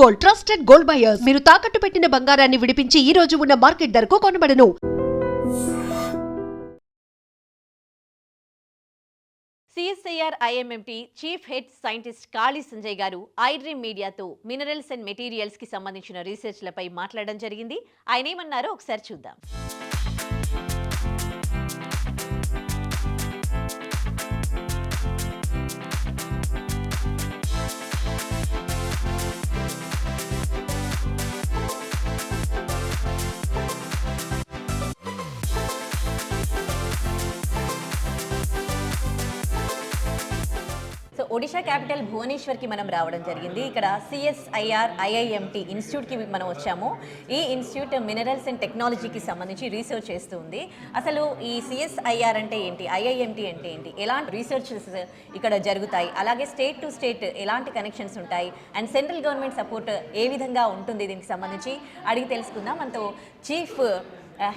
Gold, trusted gold buyers. మీరు తాకట్టు పెట్టిన బంగారాన్ని విడిపించి ఈ రోజు ఉన్న మార్కెట్ ధరకు కొనబడను. సిఎస్ఐఆర్ ఐఎంఎంటీ చీఫ్ హెడ్ సైంటిస్ట్ కాళీ సంజయ్ గారు ఐడ్రీమ్ మీడియాతో మినరల్స్ అండ్ మెటీరియల్స్ కి సంబంధించిన రీసెర్చ్లపై మాట్లాడడం జరిగింది. ఆయన ఏమన్నారో ఒకసారి చూద్దాం. సో ఒడిషా క్యాపిటల్ భువనేశ్వర్కి మనం రావడం జరిగింది. ఇక్కడ సిఎస్ఐఆర్ ఐఐఎంటీ ఇన్స్టిట్యూట్కి మనం వచ్చాము. ఈ ఇన్స్టిట్యూట్ మినరల్స్ అండ్ టెక్నాలజీకి సంబంధించి రీసెర్చ్ చేస్తుంది. అసలు ఈ సిఎస్ఐఆర్ అంటే ఏంటి, ఐఐఎంటీ అంటే ఏంటి, ఎలాంటి రీసెర్చెస్ ఇక్కడ జరుగుతాయి, అలాగే స్టేట్ టు స్టేట్ ఎలాంటి కనెక్షన్స్ ఉంటాయి, అండ్ సెంట్రల్ గవర్నమెంట్ సపోర్ట్ ఏ విధంగా ఉంటుంది, దీనికి సంబంధించి అడిగి తెలుసుకుందాం. మనతో చీఫ్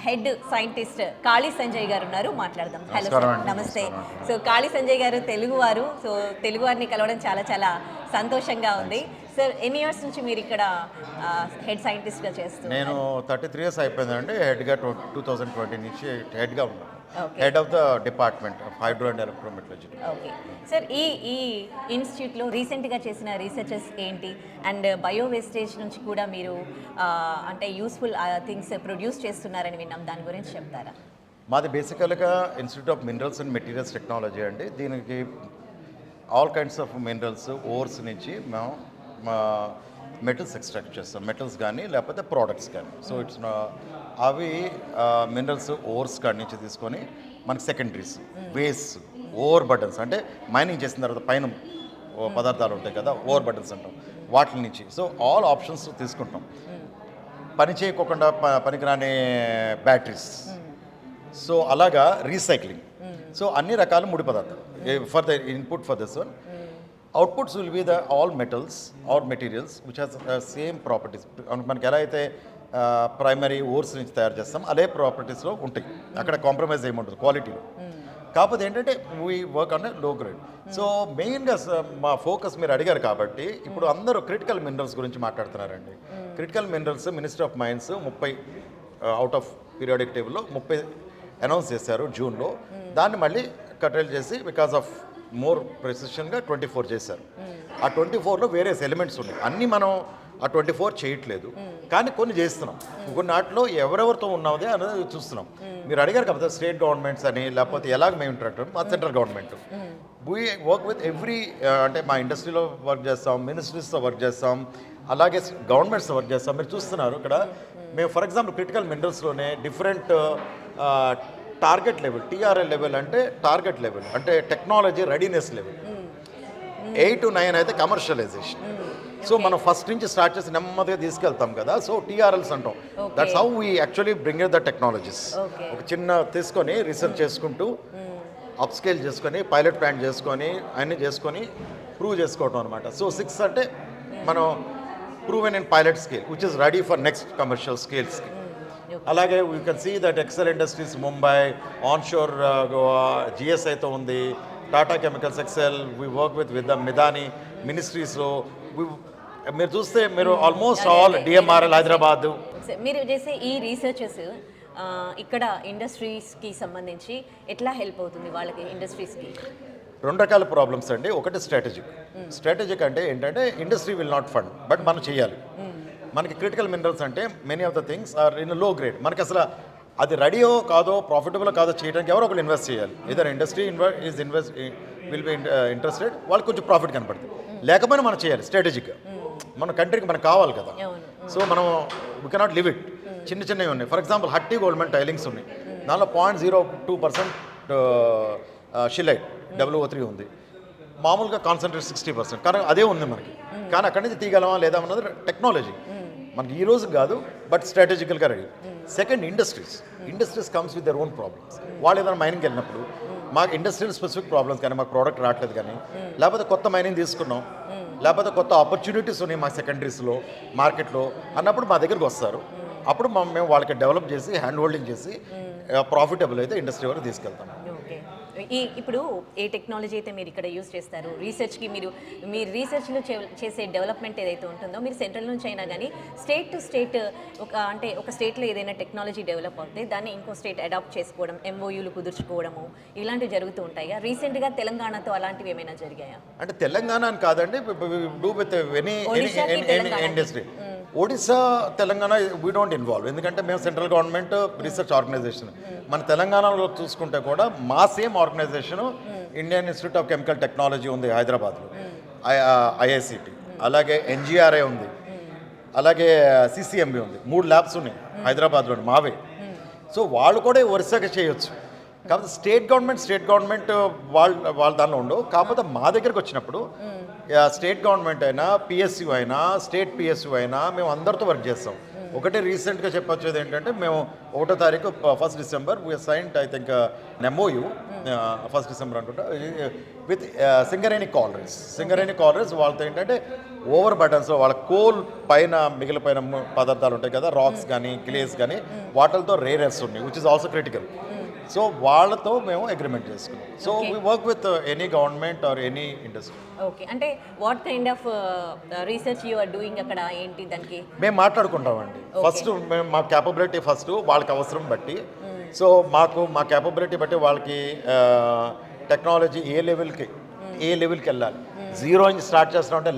హెడ్ సైంటిస్ట్ కాళీ సంజయ్ గారు ఉన్నారు, మాట్లాడదాం. హలో సార్, నమస్తే. సో కాళీ సంజయ్ గారు తెలుగువారు, సో తెలుగువారిని కలవడం చాలా చాలా సంతోషంగా ఉంది. సార్, ఎన్ని ఇయర్స్ నుంచి మీరు ఇక్కడ హెడ్ సైంటిస్ట్గా చేస్తున్నారు? నేను 33 years అయిపోయిందండి. హెడ్గా 2020 నుంచి హెడ్గా ఉన్నాను. Head of the department of hydro and electrometallurgy. Okay sir, ఈ ఇన్స్టిట్యూట్లో రీసెంట్గా చేసిన రీసెర్చెస్ ఏంటి, అండ్ బయో వేస్టేజ్ నుంచి కూడా మీరు అంటే యూస్ఫుల్ థింగ్స్ ప్రొడ్యూస్ చేస్తున్నారని విన్నాం, దాని గురించి చెప్తారా? మాది బేసికల్గా institute of minerals and materials technology అండి. దీనికి ఆల్ కైండ్స్ ఆఫ్ మినరల్స్ ఓర్స్ నుంచి మేము మెటల్స్ ఎక్స్ట్రాక్ట్ చేస్తాం. మెటల్స్ కానీ లేకపోతే ప్రోడక్ట్స్ కానీ. సో ఇట్స్ అవి మినరల్స్ ఓర్స్ కాడి నుంచి తీసుకొని మనకి సెకండరీస్, వేస్ట్, ఓవర్ బటన్స్ అంటే మైనింగ్ చేసిన తర్వాత పైన పదార్థాలు ఉంటాయి కదా, ఓవర్ బటన్స్ అంటాం, వాటి నుంచి. సో ఆల్ ఆప్షన్స్ తీసుకుంటాం. పని చేయకోకుండా పనికిరాని బ్యాటరీస్, సో అలాగా రీసైక్లింగ్. సో అన్ని రకాల ముడి పదార్థాలు for the input for this one. Outputs will be the all metals or materials which has same properties. మనకి ఎలా అయితే ప్రైమరీ ఓర్స్ నుంచి తయారు చేస్తాం అదే ప్రాపర్టీస్లో ఉంటాయి. అక్కడ కాంప్రమైజ్ ఏముంటుంది క్వాలిటీలో. కాకపోతే ఏంటంటే వీ వర్క్ అంటే లో గ్రేడ్. సో మెయిన్గా మా ఫోకస్ మీరు అడిగారు కాబట్టి ఇప్పుడు అందరూ క్రిటికల్ మినరల్స్ గురించి మాట్లాడుతున్నారండి. Critical minerals ministry of mines 30 out of periodic టేబుల్లో 30 అనౌన్స్ చేశారు జూన్లో. దాన్ని మళ్ళీ కట్రైల్ చేసి బికాస్ ఆఫ్ మోర్ ప్రెసిషన్గా 24 చేశారు. ఆ 24లో వేరియస్ ఎలిమెంట్స్ ఉన్నాయి. అన్నీ మనం ఆ 24 చేయట్లేదు, కానీ కొన్ని చేస్తున్నాం. కొన్ని వాటిలో ఎవరెవరితో ఉన్నదే అనేది చూస్తున్నాం. మీరు అడిగారు కాబట్టి స్టేట్ గవర్నమెంట్స్ అని లేకపోతే ఎలాగ మేము ఇంటరాక్ట్ మా central government we work with every, అంటే మా ఇండస్ట్రీలో వర్క్ చేస్తాం, మినిస్ట్రీస్తో వర్క్ చేస్తాం, అలాగే గవర్నమెంట్స్తో వర్క్ చేస్తాం. మీరు చూస్తున్నారు ఇక్కడ మేము ఫర్ ఎగ్జాంపుల్ క్రిటికల్ మినరల్స్లోనే different target level, TRL level అంటే టార్గెట్ లెవెల్ అంటే టెక్నాలజీ రెడీనెస్ లెవెల్, 8 to 9 అయితే కమర్షియలైజేషన్. సో మనం ఫస్ట్ నుంచి స్టార్ట్ చేసి నెమ్మదిగా తీసుకెళ్తాం కదా. సో టీఆర్ఎల్స్ అంటాం. That's how we actually bring the technologies. ఒక చిన్న తీసుకొని రీసెర్చ్ చేసుకుంటూ అప్స్కేల్ చేసుకొని పైలట్ ప్లాంట్ చేసుకొని అన్నీ చేసుకొని ప్రూవ్ చేసుకోవటం అనమాట. సో 6 అంటే మనం proven in pilot scale which is ready for next commercial స్కేల్స్కి. అలాగే you can see that Excel Industries Mumbai, onshore జిఎస్ఐతో ఉంది, Tata Chemicals Excel, we work with the Midhani మినిస్ట్రీస్లో. మీరు చూస్తే మీరు ఆల్మోస్ట్ ఆల్ డిఎంఆర్ఎల్ హైదరాబాద్. మీరు చేసే ఈ రీసెర్చెస్ ఇక్కడ ఇండస్ట్రీస్కి సంబంధించి ఎట్లా హెల్ప్ అవుతుంది వాళ్ళకి, ఇండస్ట్రీస్కి? 2 రకాల ప్రాబ్లమ్స్ అండి. ఒకటి స్ట్రాటజిక్ అంటే ఏంటంటే industry will not fund, but మనం చేయాలి. మనకి క్రిటికల్ మినరల్స్ అంటే many of the things are in low grade. మనకి అసలు అది రెడీయో కాదో ప్రాఫిటబుల్ కాదో చేయడానికి ఎవరో ఒకరు ఇన్వెస్ట్ చేయాలి. ఏదైనా ఇండస్ట్రీ విల్ బి ఇంట్రెస్టెడ్, వాళ్ళకి కొంచెం ప్రాఫిట్ కనపడుతుంది. లేకపోయినా మనం చేయాలి స్ట్రాటజిక్గా. మన కంట్రీకి మనకు కావాలి కదా. సో మనం వీ కెనాట్ లివ్ ఇట్. చిన్నవి ఉన్నాయి. ఫర్ ఎగ్జాంపుల్ హట్టి గోల్డ్మెంట్ టైలింగ్స్ ఉన్నాయి, దానిలో 0.02% షిలైట్ WO3 ఉంది. మామూలుగా కాన్సన్ట్రేట్ 60%, కానీ అదే ఉంది మనకి. కానీ అక్కడి నుంచి తీయగలమా లేదా అన్నది టెక్నాలజీ మనకి ఈ రోజు కాదు, బట్ స్ట్రాటజికల్గా ready. Second, industries comes with their own problems. వాళ్ళు ఏదైనా మైనింగ్కి వెళ్ళినప్పుడు మాకు ఇండస్ట్రియల్ స్పెసిఫిక్ ప్రాబ్లమ్స్ కానీ మాకు ప్రోడక్ట్ రావట్లేదు కానీ, లేకపోతే కొత్త మైనింగ్ తీసుకున్నాం, లేకపోతే కొత్త ఆపర్చునిటీస్ ఉన్నాయి మా సెకండరీస్లో మార్కెట్లో అన్నప్పుడు మా దగ్గరికి వస్తారు. అప్పుడు మేము వాళ్ళకి డెవలప్ చేసి హ్యాండ్ హోల్డింగ్ చేసి ప్రాఫిటబుల్ అయితే ఇండస్ట్రీ వరకు తీసుకెళ్తాం. ఇప్పుడు ఏ టెక్నాలజీ అయితే మీరు ఇక్కడ యూజ్ చేస్తారు రీసెర్చ్కి మీరు రీసెర్చ్లో చేసే డెవలప్మెంట్ ఏదైతే ఉంటుందో మీరు సెంట్రల్ నుంచి అయినా కానీ స్టేట్ టు స్టేట్ ఒక స్టేట్లో ఏదైనా టెక్నాలజీ డెవలప్ అవుతే దాన్ని ఇంకో స్టేట్ అడాప్ట్ చేసుకోవడం ఎంఓయూలు కుదుర్చుకోవడము ఇలాంటివి జరుగుతూ ఉంటాయా? రీసెంట్గా తెలంగాణతో అలాంటివి ఏమైనా జరిగాయా? అంటే తెలంగాణ అని కాదండి, do with any industry. Odisha Telangana we don't involve, ఎందుకంటే మేము సెంట్రల్ గవర్నమెంట్ రీసెర్చ్ ఆర్గనైజేషన్. మన తెలంగాణలో చూసుకుంటే కూడా మా same organisation Indian Institute of Chemical Technology ఉంది హైదరాబాద్లో, ఐఐసిటి, అలాగే ఎన్జిఆర్ఐ ఉంది, అలాగే సిసిఎంబి ఉంది. 3 ల్యాబ్స్ ఉన్నాయి హైదరాబాద్లో మావే. సో వాళ్ళు కూడా ఒరిస్సాకి చేయొచ్చు. కాకపోతే స్టేట్ గవర్నమెంట్ వాళ్ళ దానిలో ఉండవు. కాకపోతే మా దగ్గరికి వచ్చినప్పుడు స్టేట్ గవర్నమెంట్ అయినా పిఎస్యు అయినా స్టేట్ పిఎస్యు అయినా మేము అందరితో వర్క్ చేస్తాం. ఒకటి రీసెంట్గా చెప్పొచ్చేది ఏంటంటే మేము 1వ తారీఖు 1 December we signed I think MoU 1 December అనుకుంటా విత్ సింగరేణి కాలరీస్ వాళ్ళతో ఏంటంటే ఓవర్ బటన్స్ వాళ్ళ కోల్ పైన మిగిలిపోయిన పదార్థాలు ఉంటాయి కదా, రాక్స్ కానీ క్లేస్ కానీ, వాటితో రేర్ ఎర్త్స్ ఉన్నాయి which is also critical. So వాళ్ళతో మేము అగ్రిమెంట్ చేసుకున్నాం. So we work with any government or any industry. Okay, అంటే what kind of research you are doing అక్కడ, ఏంటి దానికి మేము మాట్లాడుకుంటామండి. ఫస్ట్ మేము మా క్యాపబిలిటీ ఫస్ట్ వాళ్ళకి అవసరం బట్టి, సో మా క్యాపబిలిటీ బట్టి వాళ్ళకి టెక్నాలజీ ఏ లెవెల్కి వెళ్ళాలి. 0 నుంచి స్టార్ట్ చేస్తున్నాం అంటే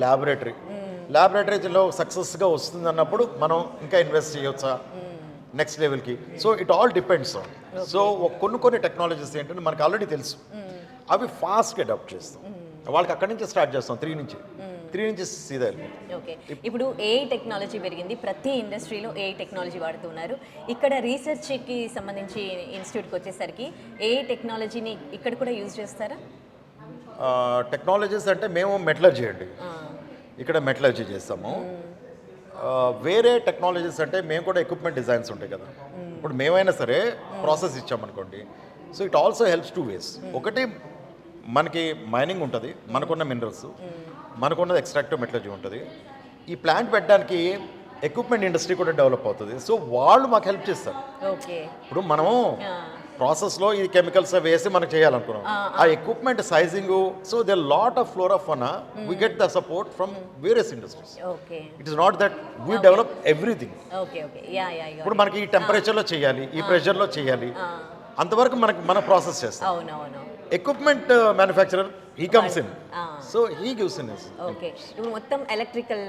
ల్యాబొరేటరీలో సక్సెస్గా వస్తుంది అన్నప్పుడు మనం ఇంకా ఇన్వెస్ట్ చేయొచ్చా నెక్స్ట్ లెవెల్కి. So it all depends on. So కొన్ని టెక్నాలజీస్ ఏంటంటే మనకు ఆల్రెడీ తెలుసు, అవి ఫాస్ట్గా అడాప్ట్ చేస్తాం. వాళ్ళకి అక్కడి నుంచి స్టార్ట్ చేస్తాం 3 నుంచి సీదా వెళ్ళిపోతాం. ఓకే, ఇప్పుడు ఏఐ టెక్నాలజీ పెరిగింది, ప్రతి ఇండస్ట్రీలో ఏఐ టెక్నాలజీ వాడుతున్నారు. ఇక్కడ రీసెర్చ్కి సంబంధించి ఇన్స్టిట్యూట్కి వచ్చేసరికి ఏఐ టెక్నాలజీని ఇక్కడ కూడా యూజ్ చేస్తారా? టెక్నాలజీస్ అంటే మేము మెటలర్జీ అండి, ఇక్కడ మెటలర్జీ చేస్తాము. వేరే టెక్నాలజీస్ అంటే మేము కూడా ఎక్విప్మెంట్ డిజైన్స్ ఉంటాయి కదా, ఇప్పుడు మేమైనా సరే ప్రాసెస్ ఇచ్చామనుకోండి. So it also helps 2 ways. ఒకటి మనకి మైనింగ్ ఉంటుంది, మనకున్న మినరల్స్, మనకున్నది ఎక్స్ట్రాక్టివ్ మెటలర్జీ ఉంటుంది. ఈ ప్లాంట్ పెట్టడానికి ఎక్విప్మెంట్ ఇండస్ట్రీ కూడా డెవలప్ అవుతుంది. సో వాళ్ళు మాకు హెల్ప్ చేస్తారు. ఇప్పుడు మనము ప్రాసెస్లో ఈ కెమికల్స్ వేసి మనకు చేయాలనుకున్నాం, ఆ equipment sizing. So they lot of floor of fauna we get the support from various industries. It is not that we develop everything. ఇప్పుడు మనకి ఈ టెంపరేచర్లో చేయాలి, ఈ ప్రెషర్లో చేయాలి, అంతవరకు మన ప్రాసెస్ చేస్తాం. Equipment manufacturer he comes in, so he gives in. Okay, ఇప్పుడు మొత్తం ఎలక్ట్రికల్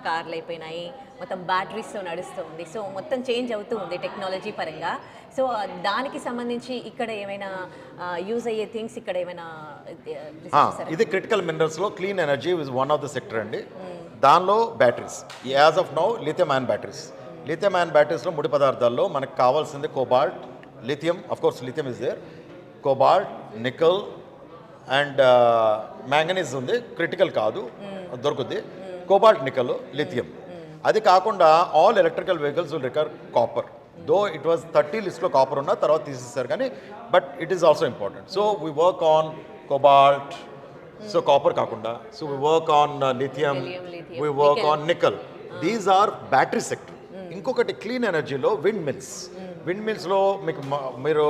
కార్లు అయిపోయినాయి, మొత్తం బ్యాటరీస్తో నడుస్తుంది. సో మొత్తం చేంజ్ అవుతూ ఉంది టెక్నాలజీ పరంగా. సో దానికి సంబంధించి ఇక్కడ ఏమైనా యూజ్ అయ్యే థింగ్స్ ఇక్కడ ఏమైనా ఇది క్రిటికల్ మినరల్స్లో clean energy is one of the sector అండి. దానిలో batteries as of now lithium ion బ్యాటరీస్లో ముడి పదార్థాల్లో మనకు కావాల్సింది cobalt, lithium, of course lithium is there, cobalt, nickel and manganese ఉంది, క్రిటికల్ కాదు, దొరుకుద్ది. Cobalt, nickel, lithium. అది కాకుండా all electrical vehicles will require copper. Though it was 30 లిస్ట్లో కాపర్ ఉన్న తర్వాత తీసేస్తారు కానీ, but it is also important. So we work on cobalt, so copper కాకుండా, so we work on lithium, we work on nickel. These are battery sector. ఇంకొకటి clean ఎనర్జీలో wind మిల్స్లో మీరు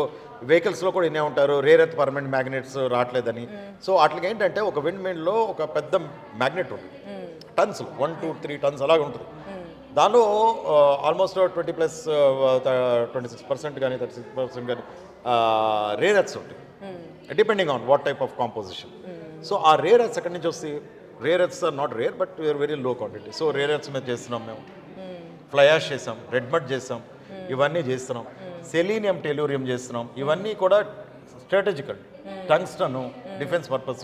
వెహికల్స్లో కూడా ఇన్నే ఉంటారు, రేర్ ఎర్త్ పర్మనెంట్ మ్యాగ్నెట్స్ రావట్లేదని. సో వాటికి ఏంటంటే ఒక విండ్ మిల్లో ఒక పెద్ద మ్యాగ్నెట్ ఉంటుంది, టన్స్ 1, 2, 3 టన్స్ అలాగే ఉంటుంది. దానిలో ఆల్మోస్ట్ 26% కానీ 36% కానీ రేర్ ఎర్త్స్ ఉంటాయి, depending on what type of composition. So ఆ రేర్ ఎర్త్స్ ఎక్కడి నుంచి వస్తాయి? Rare earths are not rare, but we are very low quantity. So rare earths మీద చేస్తున్నాం మేము, ఫ్లై యాష్ చేసాం, రెడ్ మడ్ చేసాం, ఇవన్నీ చేస్తున్నాం. సెలీనియం, టెలూరియం చేస్తున్నాం. ఇవన్నీ కూడా strategical, tungsten, defence purpose.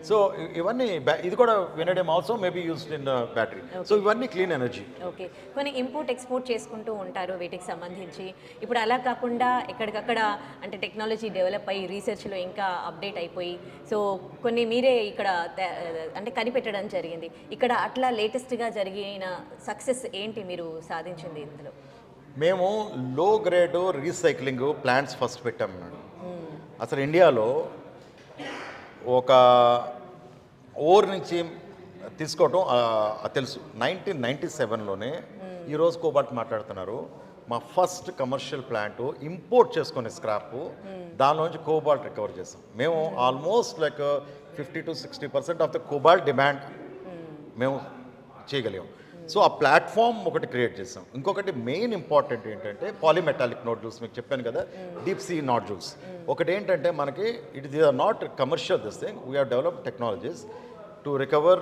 So ఇవన్నీ ఇది కూడా vanadium also maybe used in battery. So ఇవన్నీ క్లీన్ ఎనర్జీ. ఓకే, కొన్ని ఇంపోర్ట్ ఎక్స్పోర్ట్ చేసుకుంటూ ఉంటారు వీటికి సంబంధించి. ఇప్పుడు అలా కాకుండా ఎక్కడికక్కడ అంటే టెక్నాలజీ డెవలప్ అయ్యి రీసెర్చ్లో ఇంకా అప్డేట్ అయిపోయి, సో కొన్ని మీరే ఇక్కడ అంటే కనిపెట్టడం జరిగింది. ఇక్కడ అట్లా లేటెస్ట్గా జరిగిన సక్సెస్ ఏంటి మీరు సాధించింది ఇందులో? మేము లో గ్రేడ్ రీసైక్లింగ్ ప్లాంట్స్ ఫస్ట్ పెట్టాం మేడం. అసలు ఇండియాలో ఒక ఓర్ నుంచి తీసుకోవటం తెలుసు. 1997లోనే ఈరోజు కోబాల్ట్ మాట్లాడుతున్నారు, మా ఫస్ట్ కమర్షియల్ ప్లాంట్ ఇంపోర్ట్ చేసుకునే స్క్రాప్ దానిలోంచి కోబాల్ట్ రికవర్ చేసాం. మేము almost like 50-60% of the cobalt demand మేము చేయగలిగాం. సో ఆ ప్లాట్ఫామ్ ఒకటి క్రియేట్ చేసాం. ఇంకొకటి మెయిన్ ఇంపార్టెంట్ ఏంటంటే పాలిమెటాలిక్ నోడ్యూల్స్, మీకు చెప్పాను కదా, డీప్ సీ నోడ్యూల్స్. ఒకటి ఏంటంటే మనకి it is not commercial this thing, we have developed technologies to recover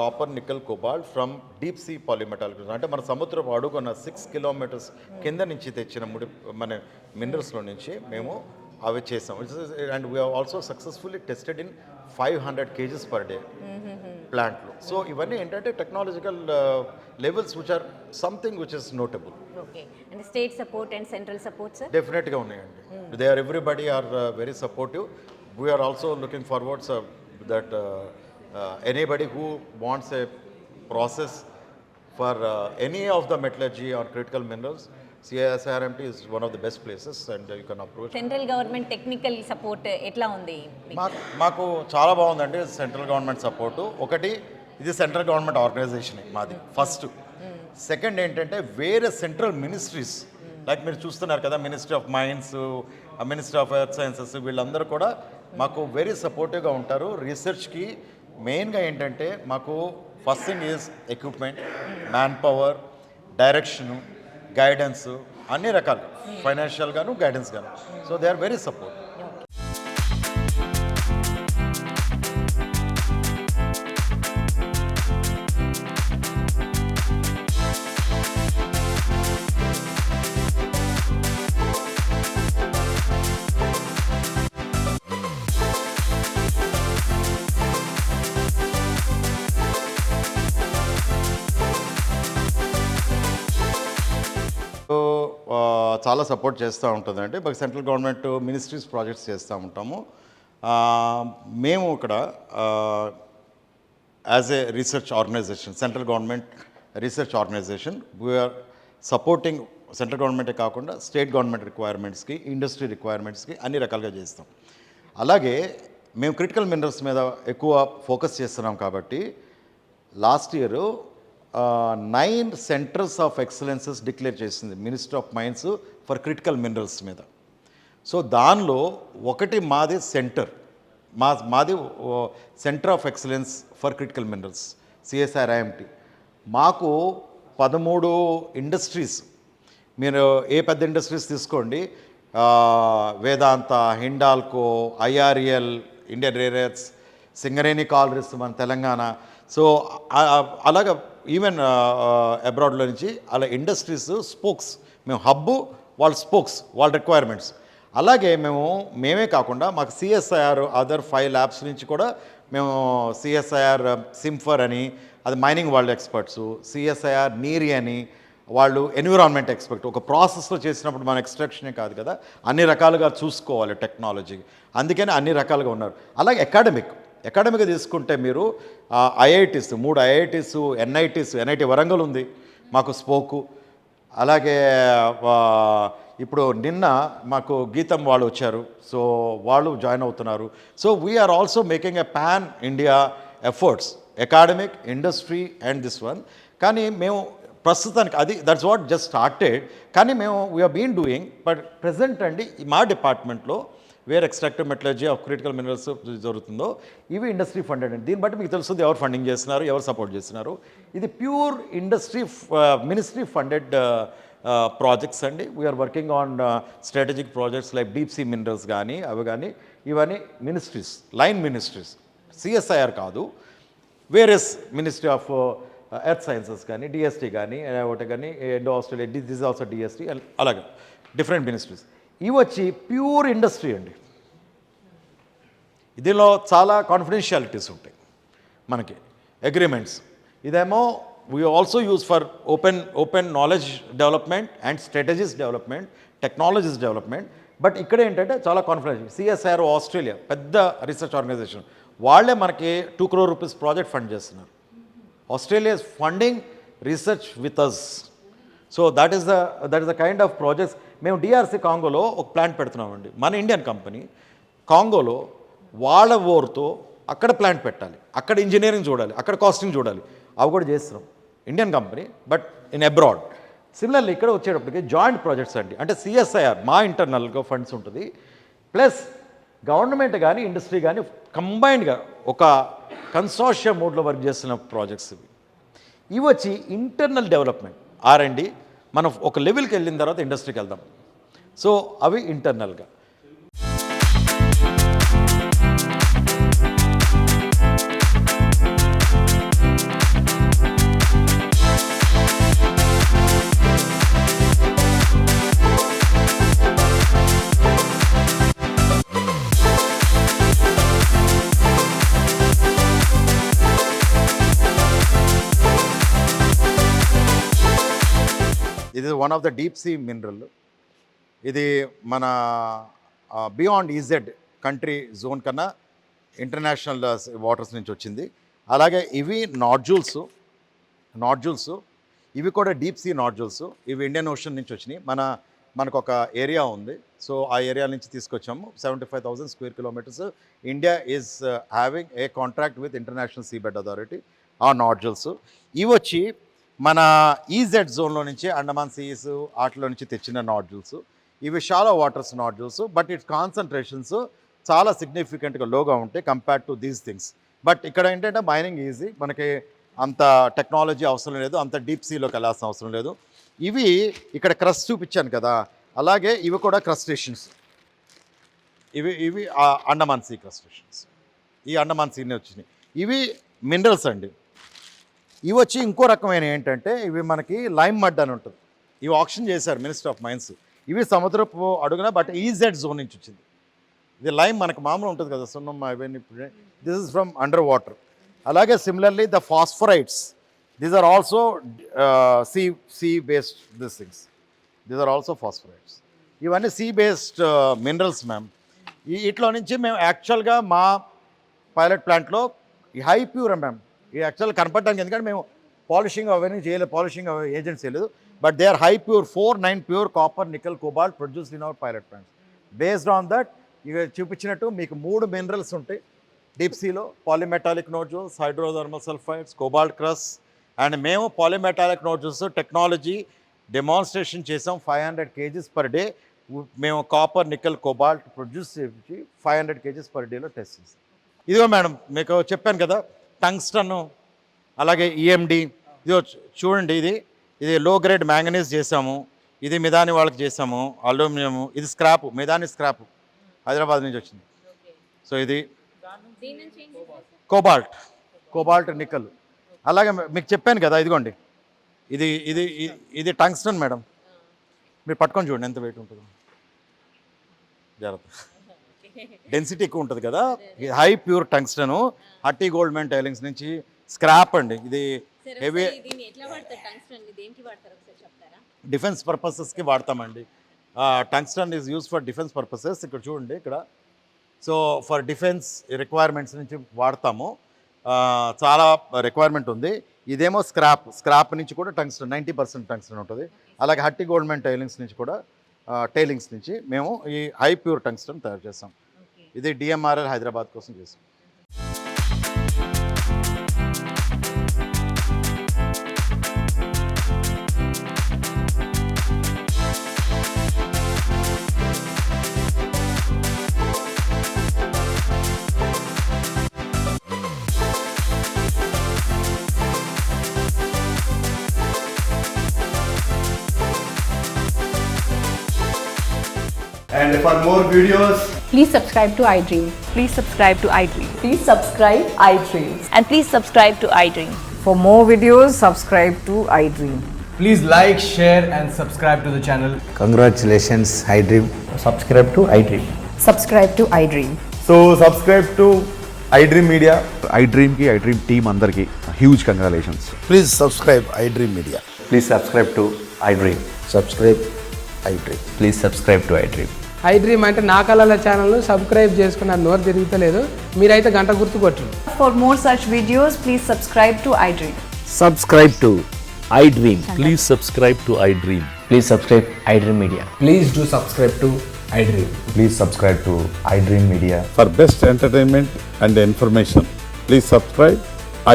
copper, nickel, cobalt from deep sea polymetallic. అంటే మన సముద్రపు అడుగున్న 6 kilometers కింద నుంచి తెచ్చిన మన మినరల్స్లో నుంచి మేము అవి చేసాం. And we also successfully tested in 500 kgs per day ప్లాంట్లో. సో ఇవన్నీ ఏంటంటే technological levels which are something which is notable. Okay, and state support and central support sir? డెఫినెట్గా ఉన్నాయండి. They are everybody are very supportive. We are also looking forwards that anybody who wants a process for any of the metallurgy or critical minerals, CSIRMT is one of the best places and you can approach. Central government technical support ఎట్లా ఉంది? మాకు చాలా బాగుందండి central government support. ఒకటి, ఇది central government organisation మాది first. Second ఏంటంటే వేరే సెంట్రల్ మినిస్ట్రీస్ లైక్ మీరు చూస్తున్నారు కదా, ministry of mines, ministry of earth sciences, వీళ్ళందరూ కూడా మాకు వెరీ సపోర్టివ్గా ఉంటారు రీసెర్చ్కి. మెయిన్గా ఏంటంటే మాకు first thing is equipment, man power, direction, guidance, అన్ని రకాలు, ఫైనాన్షియల్గాను గైడెన్స్ గాను. So they are very support. చాలా సపోర్ట్ చేస్తూ ఉంటుందండి. మాకు సెంట్రల్ గవర్నమెంట్ మినిస్ట్రీస్ ప్రాజెక్ట్స్ చేస్తూ ఉంటాము. మేము ఇక్కడ as a research organisation, central government research organisation, we are supporting central గవర్నమెంటే కాకుండా స్టేట్ గవర్నమెంట్ రిక్వైర్మెంట్స్కి, ఇండస్ట్రీ రిక్వైర్మెంట్స్కి అన్ని రకాలుగా చేస్తాం. అలాగే మేము క్రిటికల్ మినరల్స్ మీద ఎక్కువ ఫోకస్ చేస్తున్నాం కాబట్టి last year 9 centres of excellences declare చేసింది ministry of mines for critical minerals మీద. సో దానిలో ఒకటి మాది సెంటర్, మాది centre of excellence for critical minerals CSIRMT. మాకు 13 ఇండస్ట్రీస్, మీరు ఏ పెద్ద ఇండస్ట్రీస్ తీసుకోండి, Vedanta, Hindalco, IREL, Indian rare earths, Singareni collieries మన తెలంగాణ. సో అలాగా ఈవెన్ అబ్రాడ్లో నుంచి అలా ఇండస్ట్రీస్ స్పోక్స్, మేము హబ్బు, వాళ్ళ స్పోక్స్, వాళ్ళ రిక్వైర్మెంట్స్. అలాగే మేమే కాకుండా మాకు CSIR అదర్ 5 labs నుంచి కూడా మేము CSIR సింఫర్ అని, అది మైనింగ్ వాళ్ళు ఎక్స్పర్ట్స్, CSIR నీరి అని వాళ్ళు ఎన్విరాన్మెంట్ ఎక్స్పర్ట్. ఒక ప్రాసెస్లో చేసినప్పుడు మన ఎక్స్ట్రాక్షనే కాదు కదా, అన్ని రకాలుగా చూసుకోవాలి టెక్నాలజీ, అందుకని అన్ని రకాలుగా ఉన్నారు. అలాగే అకాడమిక్ తీసుకుంటే మీరు IITs, 3 IITs, NIT వరంగల్ ఉంది మాకు స్పోకు. అలాగే ఇప్పుడు నిన్న మాకు గీతం వాళ్ళు వచ్చారు, సో వాళ్ళు జాయిన్ అవుతున్నారు. So we are also making a pan India efforts, academic, industry and this one. కానీ మేము ప్రస్తుతానికి అది దట్స్ వాట్ జస్ట్ స్టార్టెడ్. కానీ మేము we are been doing, but present అండి మా డిపార్ట్మెంట్లో where extractive metallurgy of critical minerals జరుగుతుందో ఇవి ఇండస్ట్రీ ఫండెడ్ అండి. దీన్ని బట్టి మీకు తెలుస్తుంది ఎవరు ఫండింగ్ చేస్తున్నారు, ఎవరు సపోర్ట్ చేస్తున్నారు. ఇది pure industry ministry funded projects అండి. We are working on strategic projects like deep sea minerals కానీ అవి కానీ, ఇవన్నీ మినిస్ట్రీస్, లైన్ మినిస్ట్రీస్, CSIR కాదు, various ministry of earth sciences కానీ, DST కానీ, ఒకటి కానీ, Indo Australia, this also DST, అలాగే డిఫరెంట్ మినిస్ట్రీస్. ఇవి వచ్చి ప్యూర్ ఇండస్ట్రీ అండి. దీనిలో చాలా కాన్ఫిడెన్షియాలిటీస్ ఉంటాయి మనకి, అగ్రిమెంట్స్. ఇదేమో we also use for open knowledge development and strategies development, technologies development. But ఇక్కడ ఏంటంటే చాలా కాన్ఫిడెన్షియల్. CSIR ఆస్ట్రేలియా పెద్ద రీసెర్చ్ ఆర్గనైజేషన్, వాళ్ళే మనకి 2 crore rupees ప్రాజెక్ట్ ఫండ్ చేస్తున్నారు. Australia is funding research with us. So that is the kind of projects. మేము DRC కాంగోలో ఒక ప్లాంట్ పెడుతున్నామండి, మన ఇండియన్ కంపెనీ కాంగోలో. వాళ్ళ ఓర్తో అక్కడ ప్లాంట్ పెట్టాలి, అక్కడ ఇంజనీరింగ్ చూడాలి, అక్కడ కాస్టింగ్ చూడాలి, అవి కూడా చేస్తున్నాం. Indian company but in abroad. Similarly ఇక్కడ వచ్చేటప్పటికి జాయింట్ ప్రాజెక్ట్స్ అండి, అంటే సిఎస్ఐఆర్ మా ఇంటర్నల్గా ఫండ్స్ ఉంటుంది, ప్లస్ గవర్నమెంట్ కానీ ఇండస్ట్రీ కానీ కంబైన్డ్గా ఒక కన్సార్షియం మోడ్లో వర్క్ చేస్తున్న ప్రాజెక్ట్స్ ఇవి వచ్చి ఇంటర్నల్ డెవలప్మెంట్ R&D. మనం ఒక లెవెల్కి వెళ్ళిన తర్వాత ఇండస్ట్రీకి వెళ్దాం. సో అవి ఇంటర్నల్గా. ఇది one of the deep sea mineral. ఇది మన బియాండ్ ఈజెడ్ కంట్రీ జోన్ కన్నా ఇంటర్నేషనల్ వాటర్స్ నుంచి వచ్చింది. అలాగే ఇవి నాడ్జూల్స్, ఇవి కూడా డీప్ సీ నాడ్జూల్స్. ఇవి ఇండియన్ ఓషన్ నుంచి వచ్చినాయి. మనకు ఒక ఏరియా ఉంది, సో ఆ ఏరియా నుంచి తీసుకొచ్చాము. 75,000 square kilometres. India is having a contract with international seabed authority. ఆ నాడ్జూల్స్ ఇవి వచ్చి మన ఈజెడ్ జోన్లో నుంచి, అండమాన్ సీస్ వాటిలో నుంచి తెచ్చిన నాడ్జూల్స్. ఇవి shallow waters nodules, but its concentrations చాలా సిగ్నిఫికెంట్గా లోగా ఉంటాయి compare to these things. But ఇక్కడ ఏంటంటే మైనింగ్ ఈజీ, మనకి అంత టెక్నాలజీ అవసరం లేదు, అంత డీప్ సీలోకి వెళ్ళాల్సిన అవసరం లేదు. ఇవి ఇక్కడ క్రస్ట్ చూపించాను కదా, అలాగే ఇవి కూడా క్రస్టేషన్స్. ఇవి అండమాన్ సీ క్రస్టేషన్స్. ఈ అండమాన్ సీనే వచ్చినాయి. ఇవి మినరల్స్ అండి. ఇవి వచ్చి ఇంకో రకమైన ఏంటంటే ఇవి మనకి లైమ్ మడ్ అని ఉంటుంది. ఇవి ఆక్షన్ చేశారు మినిస్టర్ ఆఫ్ మైన్స్. ఇవి సముద్రపు అడుగున, బట్ ఈజెడ్ జోన్ నుంచి వచ్చింది. ఇది లైమ్ మనకు మామూలు ఉంటుంది కదా సున్నం అవన్నీ. This is from under water. అలాగే similarly the phosphorites, these are also sea based these things. These are also phosphorites. ఇవన్నీ సీ బేస్డ్ మినరల్స్ మ్యామ్. ఇట్లో నుంచి మేము యాక్చువల్గా మా పైలట్ ప్లాంట్లో ఈ హై ప్యూర్ మ్యామ్, ఈ యాక్చువల్గా కనపడడానికి, ఎందుకంటే మేము పాలిషింగ్ అవన్నీ చేయలేదు, పాలిషింగ్ ఏజెంట్స్ చేయలేదు, but they are high pure 4-9 pure copper nickel cobalt produced in our pilot plants. Based on that ఇక చూపించినట్టు మీకు 3 మినరల్స్ ఉంటాయి డీప్ సీలో: polymetallic nodules, hydrothermal sulphides, cobalt crust. And మేము పాలిమెటాలిక్ నోడ్జూల్స్ టెక్నాలజీ డెమాన్స్ట్రేషన్ చేసాం. 500 kgs per day మేము copper nickel cobalt produce చేసి 500 kgs per డేలో టెస్ట్ చేస్తాం. ఇదిగో మేడం మీకు చెప్పాను కదా, టంగ్స్టన్, అలాగే ఈఎండి. ఇది చూడండి, ఇది లో గ్రేడ్ మ్యాంగనీస్ చేసాము. ఇది మిదాని వాళ్ళకి చేసాము, అల్యూమినియము. ఇది స్క్రాప్, మిదాని స్క్రాప్ హైదరాబాద్ నుంచి వచ్చింది. సో ఇది కోబాల్ట్ నికెల్. అలాగే మీకు చెప్పాను కదా, ఇదిగోండి ఇది ఇది ఇది టంగ్స్టన్ మేడం. మీరు పట్టుకొని చూడండి ఎంత వెయిట్ ఉంటుందో. జాగ్రత్త, డెన్సిటీ ఎక్కువ ఉంటుంది కదా. High pure tungsten, Hutti gold mine tailings నుంచి స్క్రాప్ అండి. ఇది హెవీ డిఫెన్స్ పర్పసెస్కి వాడతామండి. Tungsten is use for defence purposes. ఇక్కడ చూడండి ఇక్కడ. సో ఫర్ డిఫెన్స్ రిక్వైర్మెంట్స్ నుంచి వాడతాము. చాలా రిక్వైర్మెంట్ ఉంది. ఇదేమో స్క్రాప్ నుంచి కూడా టంగ్స్టన్ 90% టంగ్స్టన్ ఉంటుంది. అలాగే హట్టి గోల్డ్ మెన్ టైలింగ్స్ నుంచి కూడా టైలింగ్స్ నుంచి మేము ఈ హై ప్యూర్ టంగ్స్టన్ తయారు చేస్తాం. ఇది డిఎంఆర్ఎల్ హైదరాబాద్ కోసం చేసాం. And for more videos, Please subscribe to iDream. Please subscribe to iDream. Please subscribe iDream. And please subscribe to iDream. For more videos, subscribe to iDream. please like, share, and subscribe to the channel. Congratulations, iDream. Subscribe to iDream. Subscribe to iDream. So subscribe to iDream Media. iDream team andarki huge congratulations. Please subscribe iDream Media. Please subscribe to iDream. Subscribe iDream. Please subscribe to iDream. iDream అంటే నా కళల ఛానల్ను subscribe చేసుకున్న నోరు తిరుగుతలేదు, మీరైతే గంట గుర్తు కొట్టండి. For more such videos, please subscribe to iDream. Subscribe to iDream. Please subscribe to iDream. Please subscribe iDream Media. Please do subscribe to iDream. Please subscribe to iDream Media. For best entertainment and information, please subscribe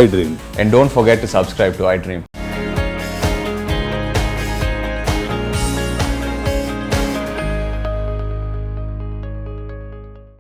iDream. And don't forget to subscribe to iDream.